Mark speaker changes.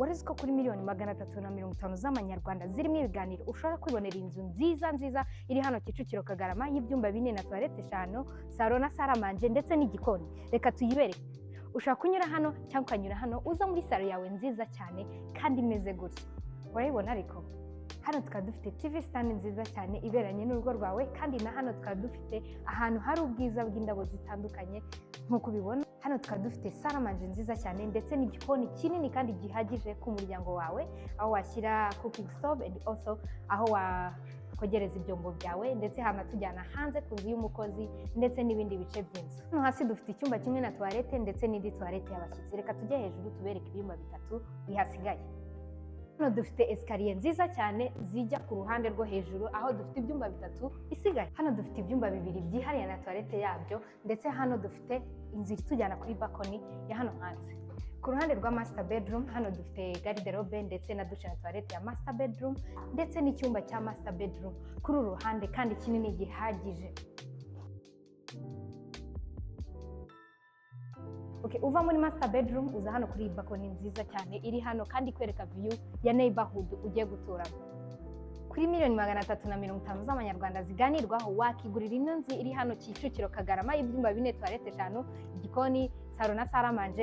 Speaker 1: Warezi ko kuri miliyoni 350 z'amanyarwanda zirimo ibiganiro ushobora kwibonera inzu nziza iri hano Kicukiro Kagarama y'ibyumba 4 na toilette 5, salo na saramanje ndetse n'igikoni. Reka tuyibereke. Ushaka kunyura hano cyangwa ukanyura hano uza muri salo yawe nziza cyane kandi imeze gutya. Warayibona ariko hano tukaba dufite TV stand nziza cyane iberanye n'urugo rwawe, kandi na hano tukaba dufite ahantu hari ubwiza bw'indabo zitandukanye nk'uko ubibona. Hano tukaba dufite saramanje nziza cyane ndetse n'igikoni kinini kandi gihagije ku muryango wawe, aho washyira cooking stove and also aho wakogereza ibyombo byawe, ndetse hanatujyana hanze ku nzu y'umukozi ndetse n'ibindi bice by'inzu. Hano hasi dufite icyumba kimwe na toilette ndetse n'indi toilette y'abashyitsi. Reka tujye hejuru tubereke ibyumba 3 bihasigaye. Hano dufite escalier nziza cyane zijya ku ruhande rwo hejuru, aho dufite ibyumba 3 bisigaye. Hano dufite ibyumba 2 byihariye na toilette yabyo, ndetse hano dufite inzira itujyana kuri balcony ya hano hanze. Ku ruhande rwa master bedroom hano dufite garde-robe ndetse na douche na toilette ya master bedroom, ndetse n'icyumba cya master bedroom kuri uru ruhande kandi kinini gihagije. Uva muri master bedroom uza hano kuri balcony nziza cyane iri hano kandi kwereka view ya neighborhood ugiye guturamo. Kuri miliyoni 350 z'amanyarwanda ziganirwaho wakigurira ino nzu iri hano Kicukiro Kagarama y'ibyumba 4 toilette 5, igikoni, salo na saramanje.